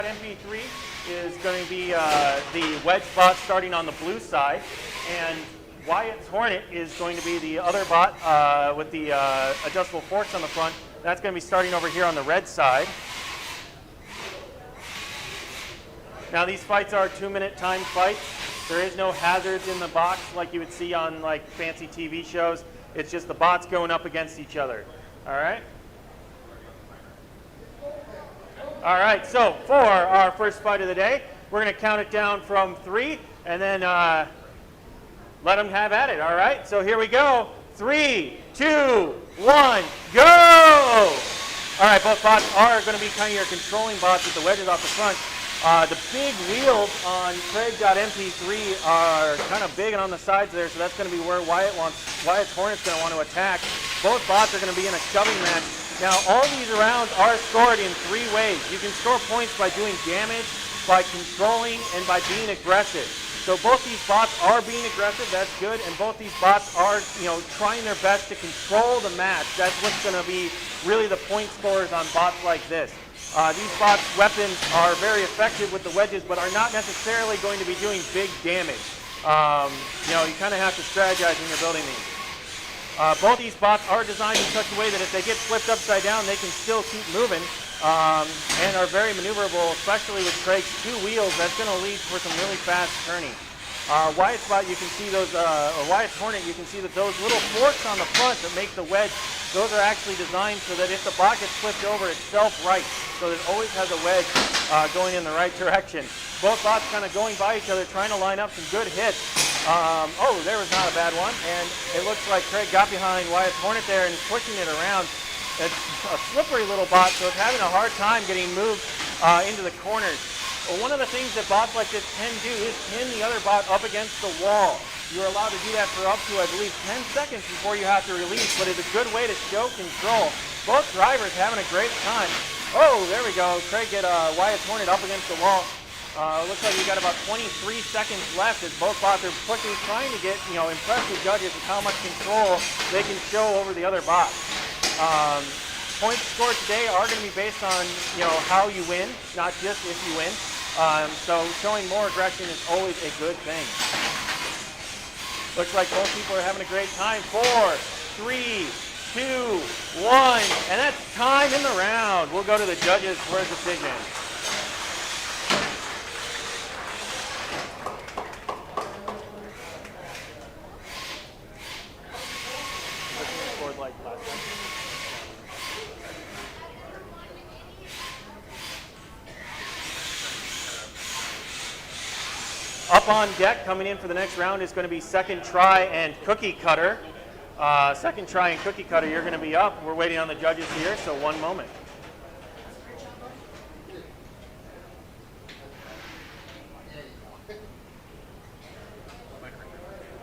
MP3 is going to be the wedge bot starting on the blue side, and Wyatt's Hornet is going to be the other bot with the adjustable forks on the front. That's going to be starting over here on the red side. Now these fights are 2-minute timed fights. There is no hazards in the box like you would see on like fancy TV shows. It's just the bots going up against each other. All right? All right, so for our first fight of the day, we're going to count it down from 3 and then let them have at it, all right? So here we go. 3, 2, 1, go! All right, both bots are going to be kind of your controlling bots with the wedges off the front. The big wheels on Craig.mp3 are kind of big and on the sides there, so that's going to be where Wyatt's Hornet's going to want to attack. Both bots are going to be in a shoving match. Now, all these rounds are scored in 3 ways. You can score points by doing damage, by controlling, and by being aggressive. So both these bots are being aggressive, that's good, and both these bots are, trying their best to control the match. That's what's going to be really the point scorers on bots like this. These bots' weapons are very effective with the wedges, but are not necessarily going to be doing big damage. You kind of have to strategize when you're building these. Both these bots are designed in such a way that if they get flipped upside down, they can still keep moving and are very maneuverable, especially with Craig's 2 wheels. That's going to lead for some really fast turning. Wyatt's bot, you can see those, or Wyatt's Hornet, you can see that those little forks on the front that make the wedge, those are actually designed so that if the bot gets flipped over, it's self-right. So it always has a wedge going in the right direction. Both bots kind of going by each other, trying to line up some good hits. Oh, there was not a bad one. And it looks like Craig got behind Wyatt's Hornet there and is pushing it around. It's a slippery little bot, so it's having a hard time getting moved into the corners. Well, one of the things that bots like this can do is pin the other bot up against the wall. You're allowed to do that for up to, I believe, 10 seconds before you have to release, but it's a good way to show control. Both drivers having a great time. Oh, there we go. Craig get Wyatt's Hornet up against the wall. Looks like we got about 23 seconds left as both bots are pushing, trying to get, impress the judges with how much control they can show over the other bot. Points scored today are going to be based on, how you win, not just if you win. So showing more aggression is always a good thing. Looks like both people are having a great time. 4, 3, 2, 1, and that's time in the round. We'll go to the judges for a decision. Up on deck, coming in for the next round is going to be Second Try and Cookie Cutter. Second Try and Cookie Cutter, you're going to be up. We're waiting on the judges here, so one moment.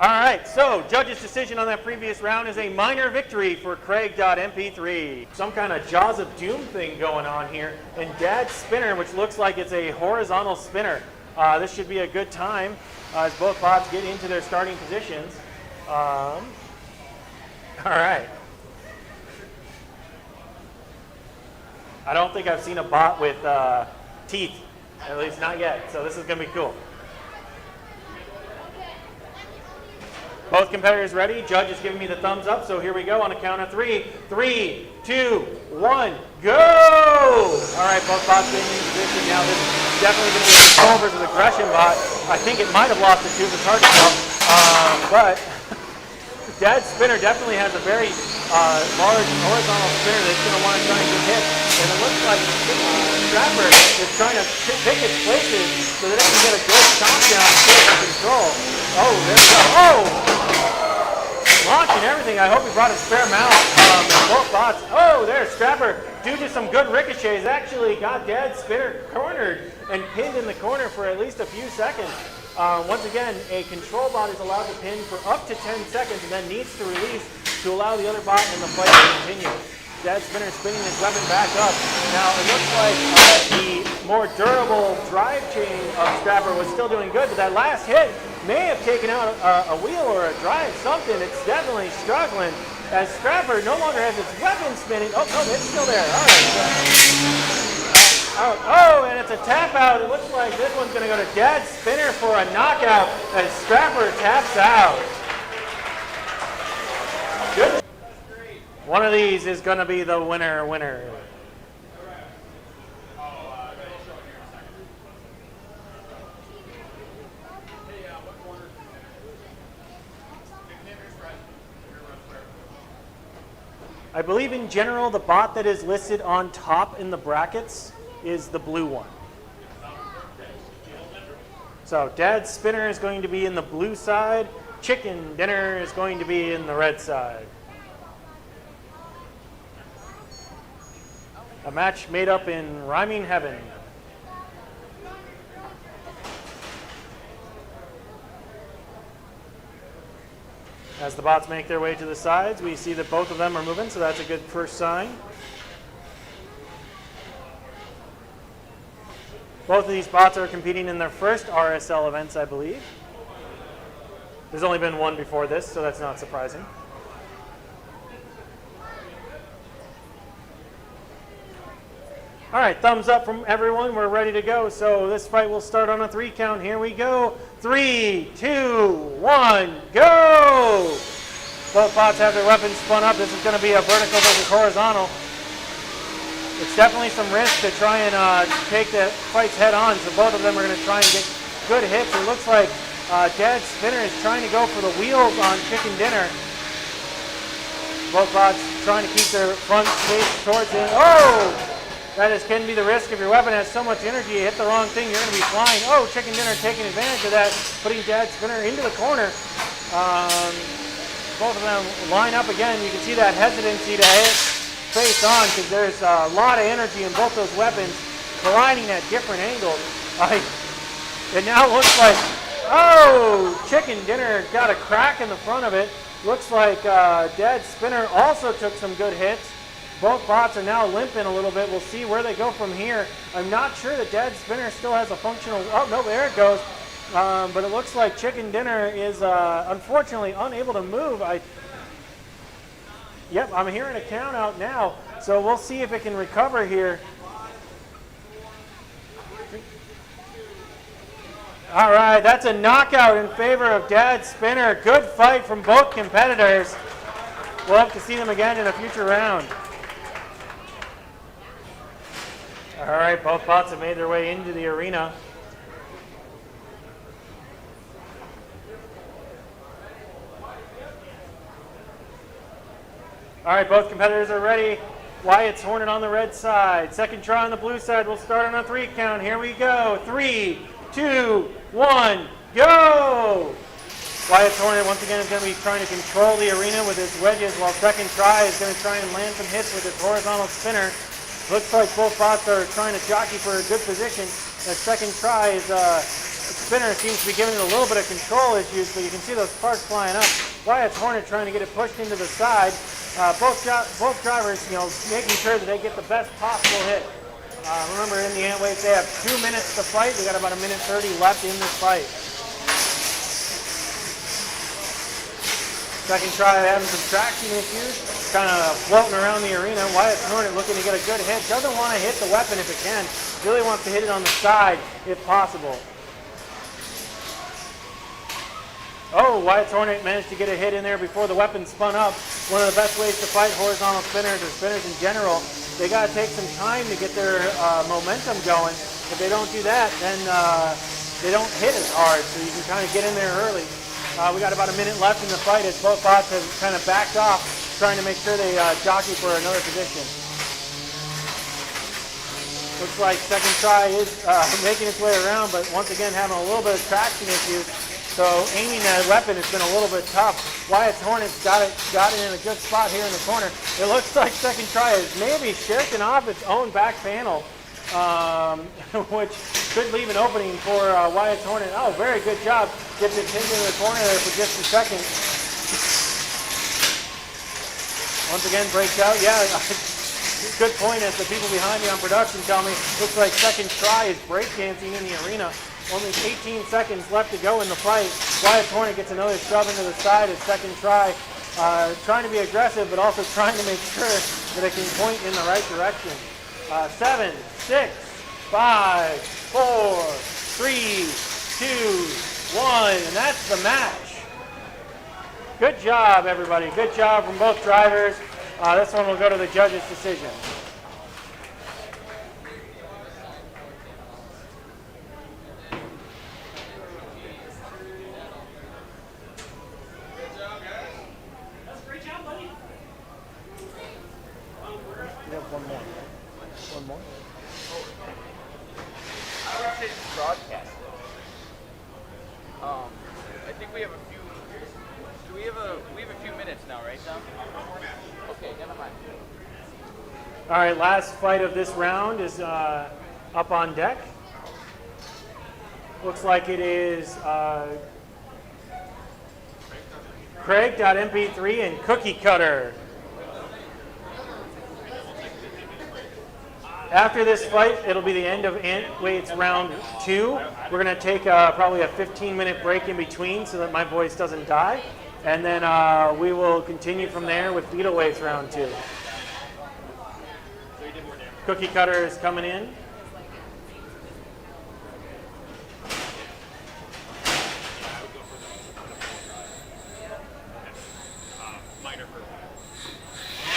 All right, so judges' decision on that previous round is a minor victory for Craig.mp3. Some kind of Jaws of Doom thing going on here. And Dad's spinner, which looks like it's a horizontal spinner. This should be a good time as both bots get into their starting positions. All right. I don't think I've seen a bot with teeth, at least not yet, so this is going to be cool. Both competitors ready. Judge is giving me the thumbs up, so here we go on a count of 3. 3, 2, 1, go! All right, both bots getting in position now. This is definitely going to be a control versus aggression bot. I think it might have lost the tube. It's hard to tell. But Dad's spinner definitely has a very large horizontal spinner that's going to want to try and get hit. And it looks like Strapper is trying to pick its places so that it can get a good chomp down and get some control. Oh, there we go. Oh! Launching everything. I hope he brought a spare mount. Both bots. Oh, there's Scrapper. Due to some good ricochets, actually got Dad's spinner cornered and pinned in the corner for at least a few seconds. Once again, a control bot is allowed to pin for up to 10 seconds and then needs to release to allow the other bot in the fight to continue. Dad's spinner spinning his weapon back up. Now, it looks like the more durable drive chain of Scrapper was still doing good, but that last hit may have taken out a wheel or a drive, something. It's definitely struggling as Scrapper no longer has its weapon spinning. Oh, no, it's still there. All right. out. Oh, and it's a tap out. It looks like this one's going to go to Dead Spinner for a knockout as Scrapper taps out. Good. One of these is going to be the winner. I believe in general the bot that is listed on top in the brackets is the blue one. So Dead Spinner is going to be in the blue side. Chicken Dinner is going to be in the red side. A match made up in rhyming heaven. As the bots make their way to the sides, we see that both of them are moving, so that's a good first sign. Both of these bots are competing in their first RSL events, I believe. There's only been one before this, so that's not surprising. All right, thumbs up from everyone. We're ready to go. So this fight will start on a 3 count. Here we go. 3, 2, 1, go! Both bots have their weapons spun up. This is going to be a vertical versus horizontal. It's definitely some risk to try and take the fights head on. So both of them are going to try and get good hits. It looks like Dead Spinner is trying to go for the wheels on Chicken Dinner. Both bots trying to keep their front face towards it. Oh! That can be the risk if your weapon has so much energy, you hit the wrong thing, you're going to be flying. Oh, Chicken Dinner taking advantage of that, putting Dead Spinner into the corner. Both of them line up again. You can see that hesitancy to hit face on because there's a lot of energy in both those weapons colliding at different angles. It now looks like, oh, Chicken Dinner got a crack in the front of it. Looks like Dead Spinner also took some good hits. Both bots are now limping a little bit. We'll see where they go from here. I'm not sure that Dead Spinner still has a functional... Oh, no, there it goes. But it looks like Chicken Dinner is unfortunately unable to move. Yep, I'm hearing a count out now. So we'll see if it can recover here. All right, that's a knockout in favor of Dead Spinner. Good fight from both competitors. We'll have to see them again in a future round. All right, both bots have made their way into the arena. All right, both competitors are ready. Wyatt's Hornet on the red side. Second try on the blue side. We'll start on a 3 count. Here we go. 3, 2, 1, go! Wyatt's Hornet once again is going to be trying to control the arena with his wedges, while second try is going to try and land some hits with his horizontal spinner. Looks like both bots are trying to jockey for a good position. That second try is spinner seems to be giving it a little bit of control issues, but you can see those sparks flying up. Wyatt's Hornet trying to get it pushed into the side. Both drivers, making sure that they get the best possible hit. Remember, in the Antweights, they have 2 minutes to fight. We got about 1:30 left in this fight. Second try having some traction issues, kind of floating around the arena. Wyatt's Hornet looking to get a good hit. Doesn't want to hit the weapon if it can. Really wants to hit it on the side if possible. Oh, Wyatt's Hornet managed to get a hit in there before the weapon spun up. One of the best ways to fight horizontal spinners or spinners in general. They got to take some time to get their momentum going. If they don't do that, then they don't hit as hard. So you can kind of get in there early. We got about 1 minute left in the fight as both bots have kind of backed off, trying to make sure they jockey for another position. Looks like second try is making its way around, but once again having a little bit of traction issues. So aiming that weapon has been a little bit tough. Wyatt's Hornet's got it in a good spot here in the corner. It looks like second try is maybe shirking off its own back panel, which could leave an opening for Wyatt's Hornet. Oh, very good job. Gets it into the corner there for just a second. Once again, breaks out. Yeah, good point as the people behind me on production tell me. Looks like second try is breakdancing in the arena. Only 18 seconds left to go in the fight. Wyatt's Hornet gets another shove into the side at second try. Trying to be aggressive, but also trying to make sure that it can point in the right direction. 7, 6, 5, 4, 3, 2, 1, and that's the match. Good job, everybody. Good job from both drivers. This one will go to the judges' decision. One more. I would say it's broadcast. I think we have a few. We have a few minutes now, right, Tom? Okay, never mind. All right, last fight of this round is up on deck. Looks like it is Craig.mp3 and Cookie Cutter. After this fight, it'll be the end of Antweight's round 2. We're going to take probably a 15-minute break in between so that my voice doesn't die. And then we will continue from there with Beetleweight's round 2. Cookie Cutter is coming in.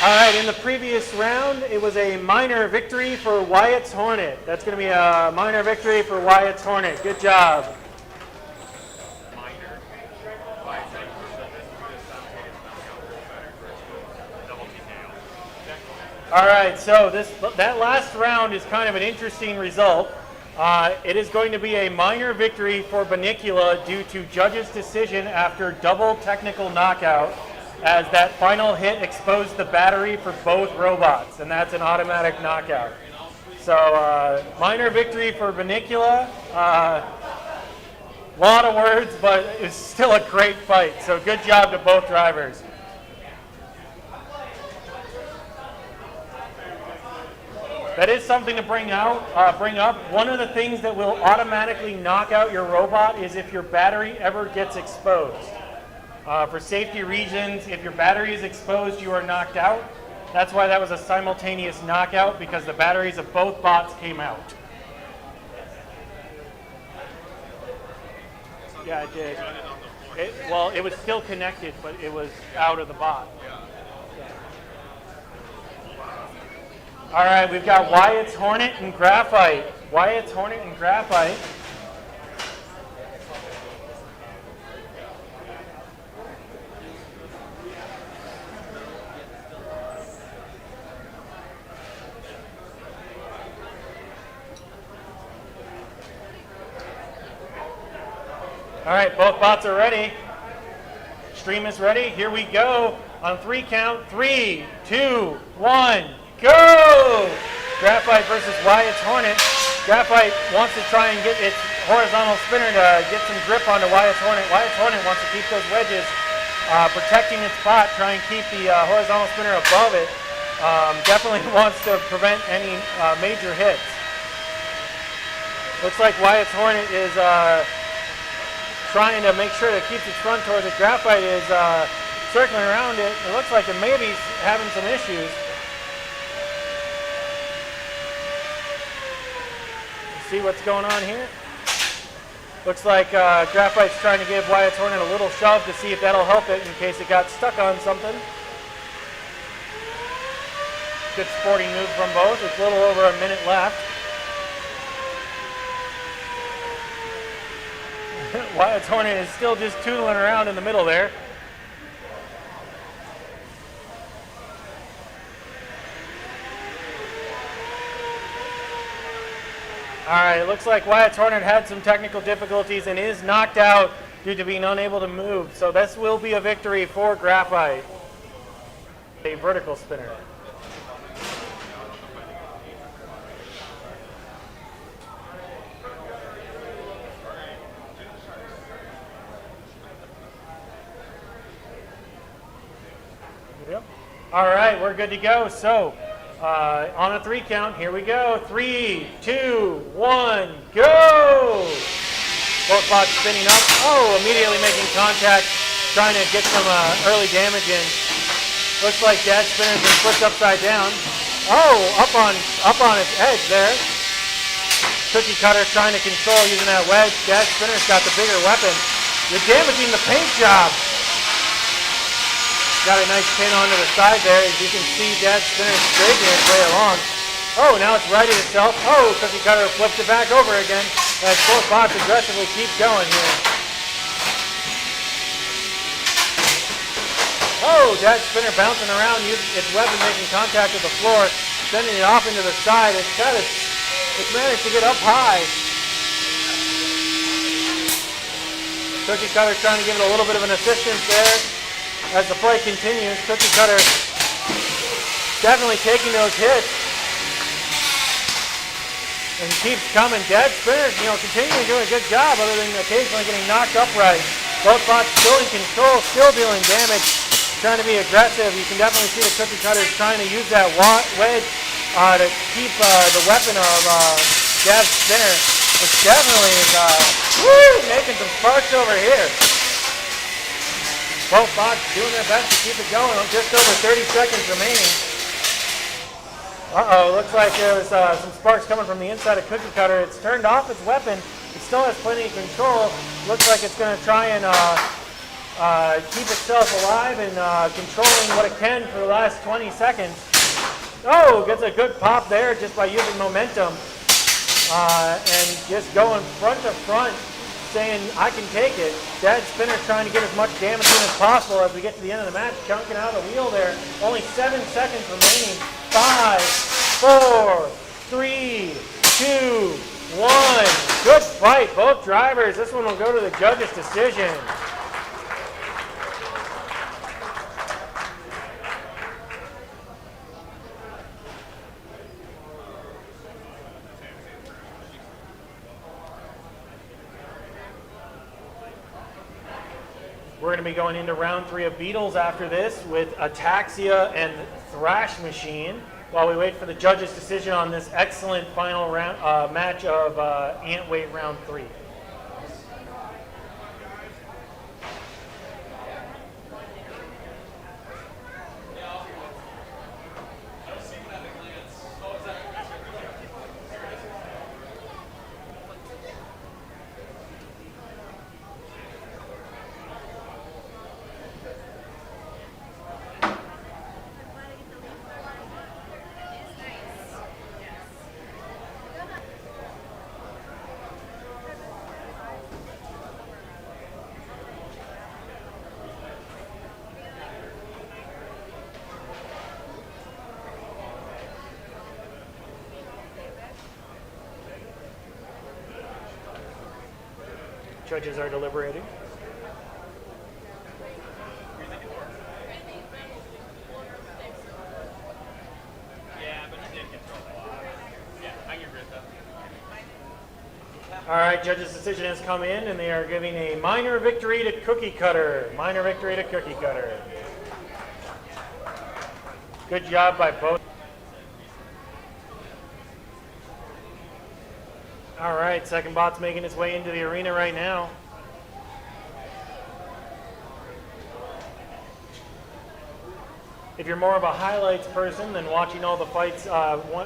All right, in the previous round, it was a minor victory for Wyatt's Hornet. That's going to be a minor victory for Wyatt's Hornet. Good job. All right, so that last round is kind of an interesting result. It is going to be a minor victory for Banicula due to judge's decision after double technical knockout, as that final hit exposed the battery for both robots, and that's an automatic knockout. So minor victory for Banicula. Lot of words, but it's still a great fight. So good job to both drivers. That is something to bring up. One of the things that will automatically knock out your robot is if your battery ever gets exposed. For safety reasons, if your battery is exposed, you are knocked out. That's why that was a simultaneous knockout, because the batteries of both bots came out. Yeah, it did. Well, it was still connected, but it was out of the bot. All right, we've got Wyatt's Hornet and Graphite. Wyatt's Hornet and Graphite. All right, both bots are ready. Stream is ready. Here we go. On 3 count. 3, 2, 1, go! Graphite versus Wyatt's Hornet. Graphite wants to try and get its horizontal spinner to get some grip onto Wyatt's Hornet. Wyatt's Hornet wants to keep those wedges, protecting its bot, try and keep the horizontal spinner above it. Definitely wants to prevent any major hits. Looks like Wyatt's Hornet is trying to make sure that it keeps its front towards it. Graphite is circling around it. It looks like it maybe is having some issues. Let's see what's going on here. Looks like Graphite's trying to give Wyatt's Hornet a little shove to see if that'll help it in case it got stuck on something. Good sporting move from both. It's a little over a minute left. Wyatt's Hornet is still just tootling around in the middle there. All right, it looks like Wyatt's Hornet had some technical difficulties and is knocked out due to being unable to move. So this will be a victory for Graphite. A vertical spinner. Yep. All right, we're good to go. So on a 3 count, here we go. 3, 2, 1, go! Both bots spinning up. Oh, immediately making contact, trying to get some early damage in. Looks like Dash Spinner's been flipped upside down. Oh, up on its edge there. Cookie Cutter trying to control using that wedge. Dad Spinner's got the bigger weapon. You're damaging the paint job. Got a nice pin onto the side there. As you can see, Dad Spinner scraping its way along. Oh, now it's righted itself. Oh, Cookie Cutter flips it back over again as both bots aggressively keep going here. Oh, Dad Spinner bouncing around, its weapon making contact with the floor, sending it off into the side. It's managed to get up high. Cookie Cutter trying to give it a little bit of an assistance there as the play continues. Cookie Cutter definitely taking those hits and keeps coming. Dad Spinner, continuing to do a good job other than occasionally getting knocked upright. Both bots still in control, still dealing damage, trying to be aggressive. You can definitely see the Cookie Cutter trying to use that wedge to keep the weapon of Dad Spinner, which definitely is making some sparks over here. Both bots doing their best to keep it going. Just over 30 seconds remaining. Uh-oh, looks like there's some sparks coming from the inside of Cookie Cutter. It's turned off its weapon. It still has plenty of control. Looks like it's going to try and keep itself alive and controlling what it can for the last 20 seconds. Oh, gets a good pop there just by using momentum and just going front to front, saying, I can take it. Dad Spinner trying to get as much damage in as possible as we get to the end of the match, chunking out of the wheel there. Only 7 seconds remaining. 5, 4, 3, 2, 1. Good fight, both drivers. This one will go to the judges' decision. We're going to be going into round 3 of Beatles after this with Ataxia and Thrash Machine while we wait for the judges' decision on this excellent final round match of Ant Weight round 3. Judges are deliberating. All right, judges' decision has come in, and they are giving a minor victory to Cookie Cutter. Minor victory to Cookie Cutter. Good job by both. All right, second bot's making its way into the arena right now. If you're more of a highlights person than watching all the fights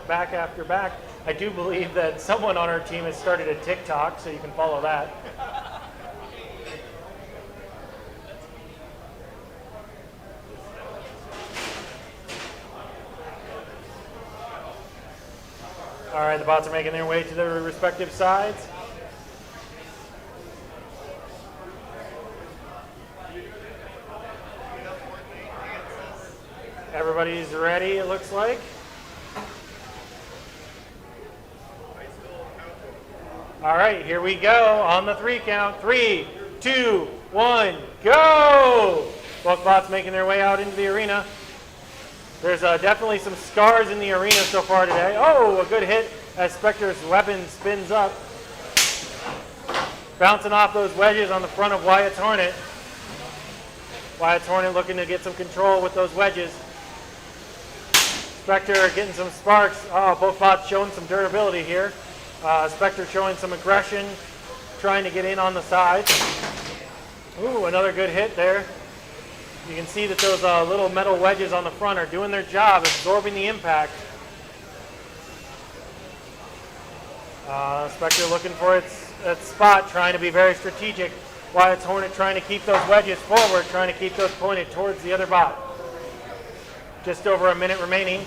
back after back, I do believe that someone on our team has started a TikTok, so you can follow that. All right, the bots are making their way to their respective sides. Everybody's ready, it looks like. All right, here we go on the 3 count. 3, 2, 1, go! Both bots making their way out into the arena. There's definitely some scars in the arena so far today. Oh, a good hit as Spectre's weapon spins up. Bouncing off those wedges on the front of Wyatt's Hornet. Wyatt's Hornet looking to get some control with those wedges. Spectre getting some sparks. Oh, both bots showing some durability here. Spectre showing some aggression, trying to get in on the sides. Ooh, another good hit there. You can see that those little metal wedges on the front are doing their job, absorbing the impact. Spectre looking for its spot, trying to be very strategic. Wyatt's Hornet trying to keep those wedges forward, trying to keep those pointed towards the other bot. Just over a minute remaining.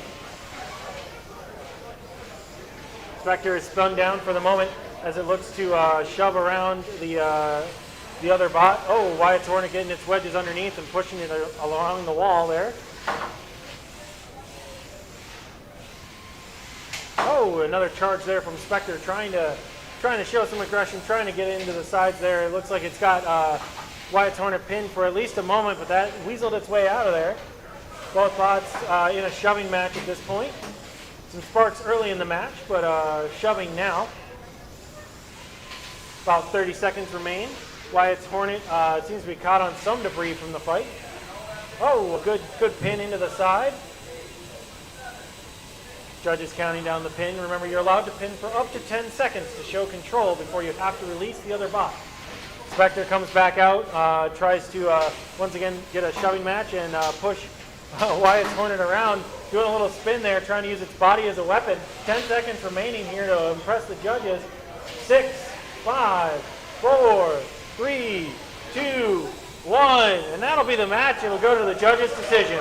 Spectre is spun down for the moment as it looks to shove around the other bot. Oh, Wyatt's Hornet getting its wedges underneath and pushing it along the wall there. Oh, another charge there from Spectre, trying to show some aggression, trying to get into the sides there. It looks like it's got Wyatt's Hornet pinned for at least a moment, but that weaseled its way out of there. Both bots in a shoving match at this point. Some sparks early in the match, but shoving now. About 30 seconds remain. Wyatt's Hornet seems to be caught on some debris from the fight. Oh, a good pin into the side. Judges counting down the pin. Remember, you're allowed to pin for up to 10 seconds to show control before you have to release the other bot. Spectre comes back out, tries to once again get a shoving match and push Wyatt's Hornet around, doing a little spin there, trying to use its body as a weapon. 10 seconds remaining here to impress the judges. 6, 5, 4, 3, 2, 1, and that'll be the match. It'll go to the judges' decision.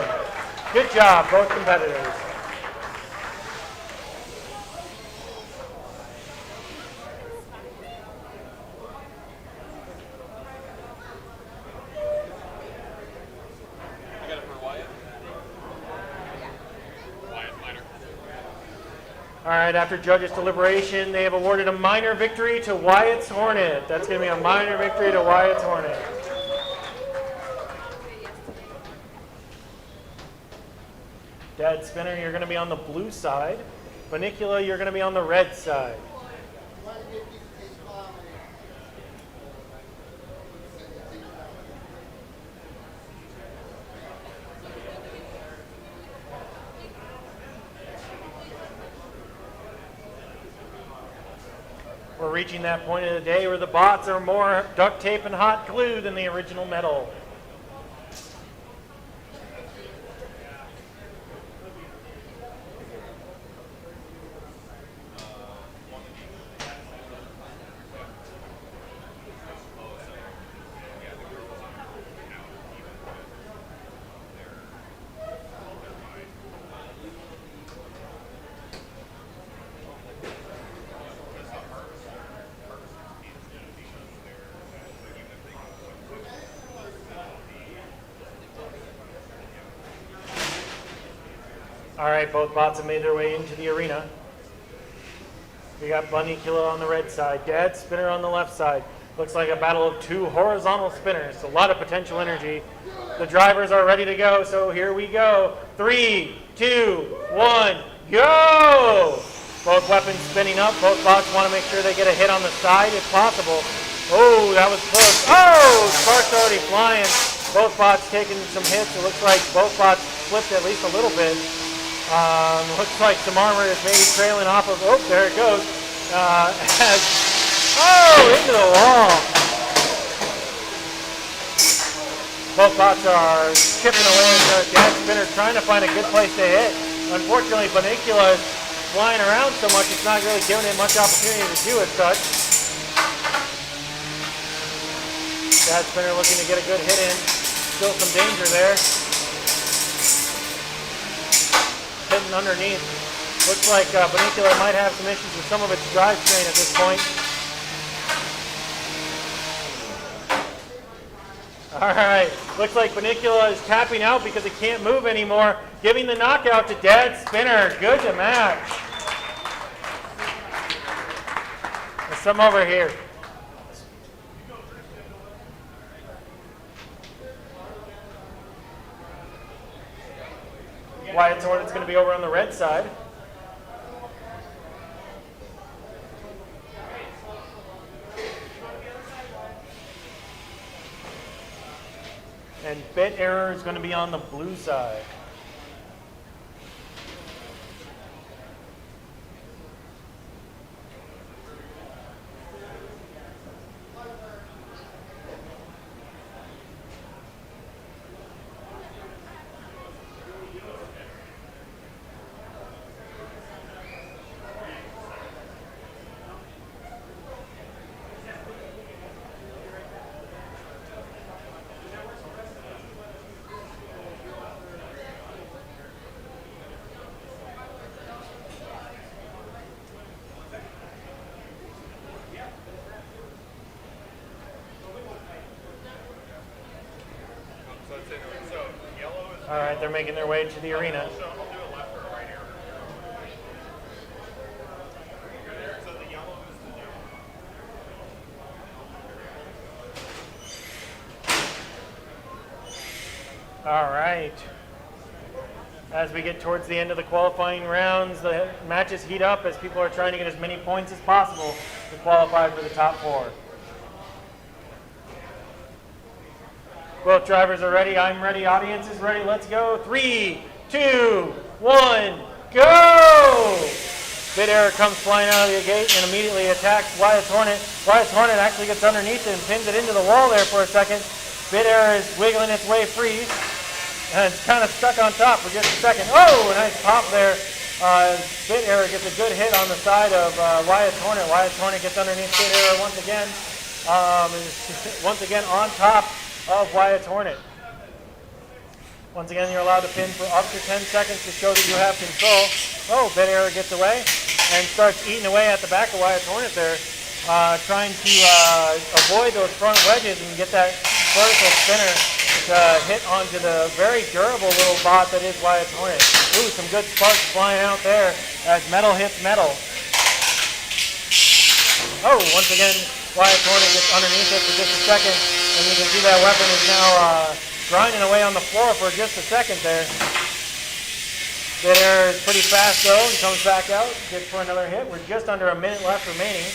Good job, both competitors. All right, after judges' deliberation, they have awarded a minor victory to Wyatt's Hornet. That's going to be a minor victory to Wyatt's Hornet. Dad Spinner, you're going to be on the blue side. Funicula, you're going to be on the red side. We're reaching that point of the day where the bots are more duct tape and hot glue than the original metal. All right, both bots have made their way into the arena. We got Funicula on the red side, Dad Spinner on the left side. Looks like a battle of two horizontal spinners. A lot of potential energy. The drivers are ready to go, so here we go. 3, 2, 1, go! Both weapons spinning up. Both bots want to make sure they get a hit on the side if possible. Oh, that was close. Oh, sparks already flying. Both bots taking some hits. It looks like both bots flipped at least a little bit. Looks like some armor is maybe trailing off of, oh, there it goes. Into the wall. Both bots are chipping away at the Dad Spinner, trying to find a good place to hit. Unfortunately, Funicula is flying around so much, it's not really giving it much opportunity to do as such. Dad Spinner looking to get a good hit in. Still some danger there. Hitting underneath. Looks like Funicula might have some issues with some of its drivetrain at this point. All right, looks like Funicula is tapping out because it can't move anymore, giving the knockout to Dad Spinner. Good to match. There's some over here. Wyatt's Hornet's going to be over on the red side. And Bit Error is going to be on the blue side. right, they're making their way to the arena. All right. As we get towards the end of the qualifying rounds, the matches heat up as people are trying to get as many points as possible to qualify for the top 4. Both drivers are ready. I'm ready. Audience is ready. Let's go. 3, 2, 1, go! Bit error comes flying out of the gate and immediately attacks Wyatt's Hornet. Wyatt's Hornet actually gets underneath it and pins it into the wall there for a second. Bit error is wiggling its way free. And it's kind of stuck on top for just a second. Oh, a nice pop there. Bit error gets a good hit on the side of Wyatt's Hornet. Wyatt's Hornet gets underneath Bit error once again. Once again on top of Wyatt's Hornet. Once again, you're allowed to pin for up to 10 seconds to show that you have control. Oh, Bit error gets away and starts eating away at the back of Wyatt's Hornet there, trying to avoid those front wedges and get that vertical spinner to hit onto the very durable little bot that is Wyatt's Hornet. Ooh, some good sparks flying out there as metal hits metal. Oh, once again, Wyatt's Hornet gets underneath it for just a second, and you can see that weapon is now grinding away on the floor for just a second there. Bit error is pretty fast though, and comes back out, gets for another hit. We're just under a minute left remaining.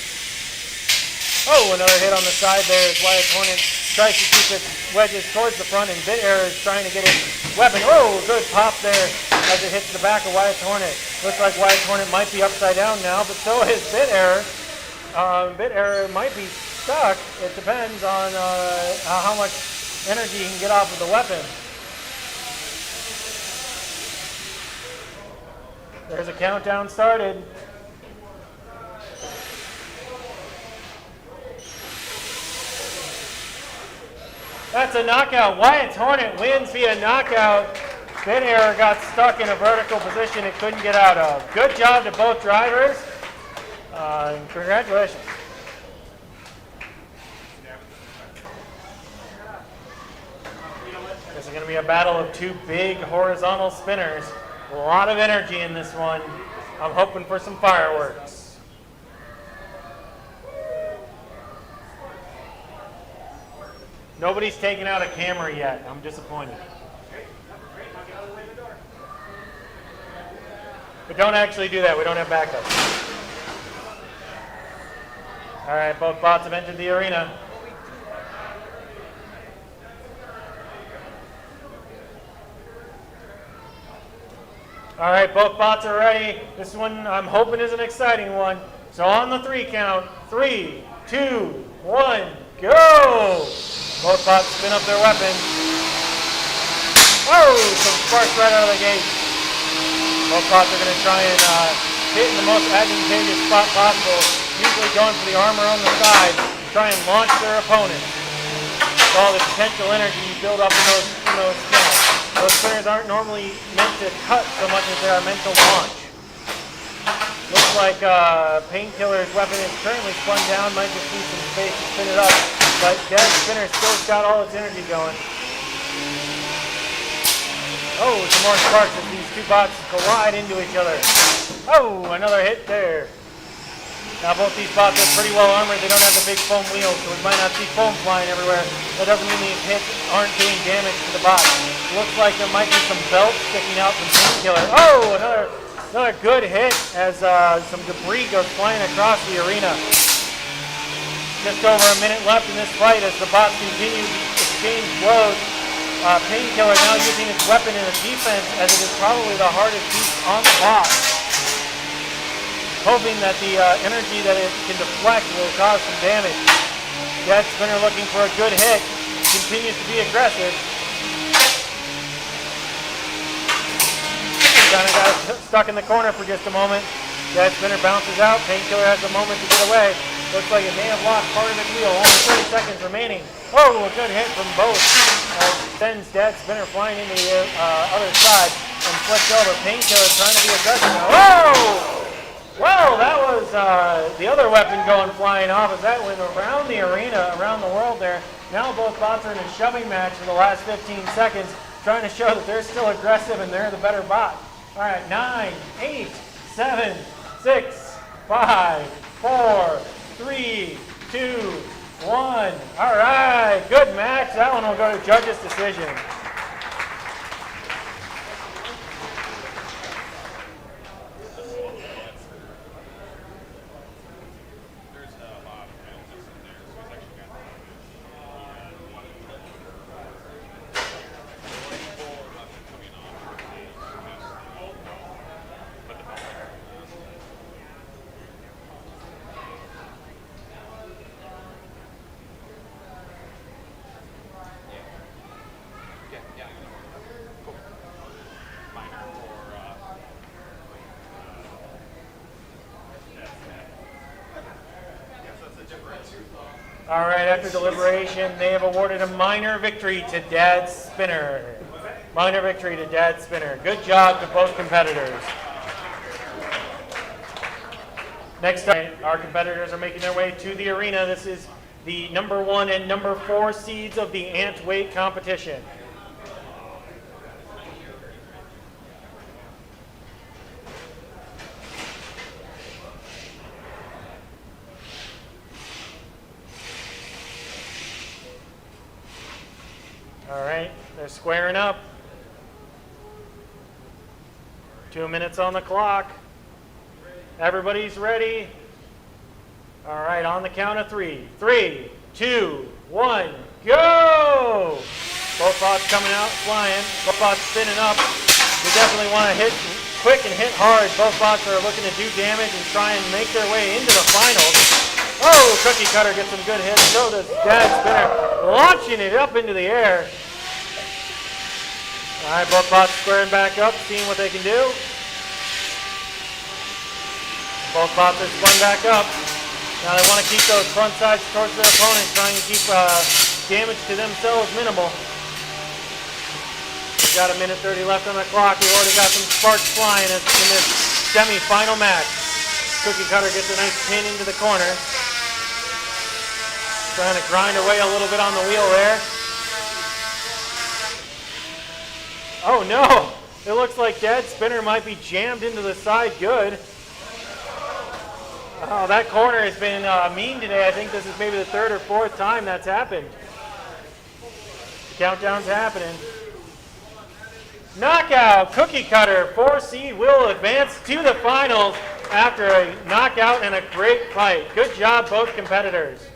Oh, another hit on the side there as Wyatt's Hornet tries to keep its wedges towards the front, and Bit error is trying to get its weapon. Oh, good pop there as it hits the back of Wyatt's Hornet. Looks like Wyatt's Hornet might be upside down now, but so is Bit error. Bit error might be stuck. It depends on how much energy you can get off of the weapon. There's a countdown started. That's a knockout. Wyatt's Hornet wins via knockout. Bit error got stuck in a vertical position it couldn't get out of. Good job to both drivers. Congratulations. This is going to be a battle of two big horizontal spinners. A lot of energy in this one. I'm hoping for some fireworks. Nobody's taken out a camera yet. I'm disappointed. But don't actually do that. We don't have backup. All right, both bots have entered the arena. All right, both bots are ready. This one I'm hoping is an exciting one. So on the 3 count, 3, 2, 1, go! Both bots spin up their weapons. Oh, some sparks right out of the gate. Both bots are going to try and hit in the most advantageous spot possible, usually going for the armor on the side, to try and launch their opponent. With all the potential energy you build up in those spinners. Those spinners aren't normally meant to cut so much as they are meant to launch. Looks like Painkiller's weapon is currently spun down, might just need some space to spin it up. But Dead Spinner still's got all its energy going. Oh, some more sparks as these two bots collide into each other. Oh, another hit there. Now both these bots are pretty well armored. They don't have the big foam wheels, so we might not see foam flying everywhere. That doesn't mean these hits aren't doing damage to the bots. Looks like there might be some belts sticking out from Painkiller. Oh, another good hit as some debris goes flying across the arena. Just over a minute left in this fight as the bots continue to exchange blows. Painkiller now using its weapon in a defense as it is probably the hardest piece on the bot. Hoping that the energy that it can deflect will cause some damage. Dead Spinner looking for a good hit. Continues to be aggressive. Kind of got stuck in the corner for just a moment. Dead Spinner bounces out. Painkiller has a moment to get away. Looks like it may have lost part of its wheel. Only 30 seconds remaining. Oh, a good hit from both. Sends Dead Spinner flying into the other side and flips over. Painkiller trying to be aggressive now. Whoa! Well, that was the other weapon going flying off as that went around the arena, around the world there. Now both bots are in a shoving match for the last 15 seconds. trying to show that they're still aggressive and they're the better bot. All right, 9, 8, 7, 6, 5, 4, 3, 2, 1. All right, good match. That one will go to judges' decision. All right, after deliberation, they have awarded a minor victory to Dad Spinner. Minor victory to Dad Spinner. Good job to both competitors. Next time, our competitors are making their way to the arena. This is the number 1 and number 4 seeds of the ant weight competition. All right, they're squaring up. 2 minutes on the clock. Everybody's ready. All right, on the count of 3. 3, 2, 1, go! Both bots coming out, flying. Both bots spinning up. We definitely want to hit quick and hit hard. Both bots are looking to do damage and try and make their way into the finals. Oh, Cookie Cutter gets some good hits. So does Dad Spinner, launching it up into the air. All right, both bots squaring back up, seeing what they can do. Both bots are spun back up. Now they want to keep those front sides towards their opponents, trying to keep damage to themselves minimal. We've got 1 minute 30 left on the clock. We've already got some sparks flying in this semi-final match. Cookie Cutter gets a nice pin into the corner. Trying to grind away a little bit on the wheel there. Oh no! It looks like Dad Spinner might be jammed into the side good. Oh, that corner has been mean today. I think this is maybe the 3rd or 4th time that's happened. The countdown's happening. Knockout! Cookie Cutter, 4 seed, will advance to the finals after a knockout and a great fight. Good job, both competitors.